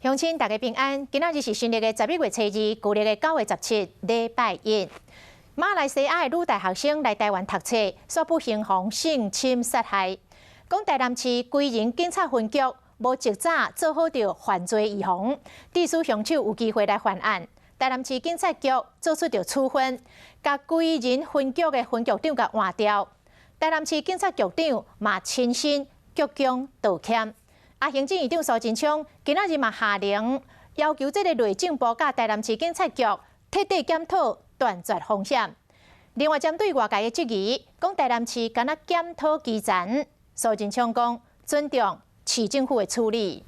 乡亲大家平安，今仔日是新历的11月初2，旧历的9月17，礼拜一。马来西亚的女大学生来台湾读册，所不幸防性侵杀害。讲台南市归仁警察分局无及早做好着犯罪预防，致使凶手有机会来犯案。台南市警察局做出着处分，甲归仁分局的分局长甲换掉。台南市警察局长嘛亲身鞠躬道歉。行政院长苏贞昌今仔日嘛下令，要求这个内政部甲台南市警察局彻底检讨断绝风险。另外，针对外界的质疑，讲台南市敢若检讨期前，苏贞昌讲尊重市政府的处理。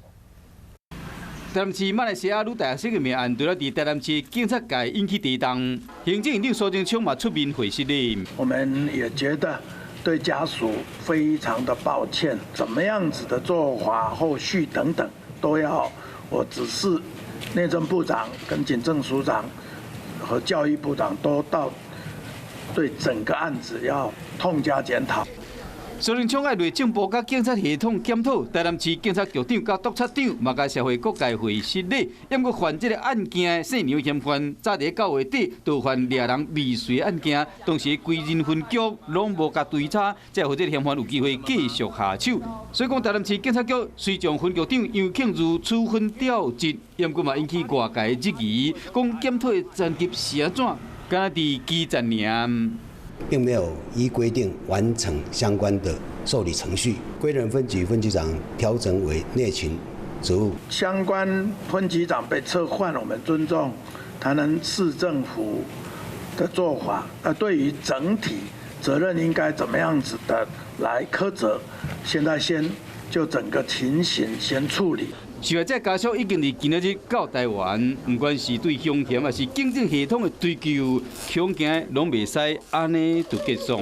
台南市马来西亚女大学生的命案，除了伫台南市警察界引起震动，行政院长苏贞昌嘛出面回释哩。我们也觉得对家属非常的抱歉，怎么样子的做法，后续等等都要我指示内政部长、跟警政署长和教育部长都到对整个案子要痛加检讨。苏贞昌爱内政部甲警察系统检讨，台南市警察局长甲督察长嘛甲社会各界会失礼，因过犯这个案件姓杨嫌犯，早伫9月底就犯掠人未遂案件，当时归仁分局拢无甲追查，才让这个嫌犯有机会继续下手。所以讲，台南市警察局虽将分局长杨庆如处分调职，因过嘛引起外界质疑，讲检讨的层级是安怎？敢若伫基层尔。并没有依规定完成相关的受理程序，归仁分局分局长调整为内勤职务。相关分局长被撤换，我们尊重台南市政府的做法。对于整体责任应该怎么样子的来苛责，现在先就整个情形先处理。受害者家属已经伫今仔日到台湾，不管是对凶险还是警政系统的追究，恐惊拢袂使安尼就结束。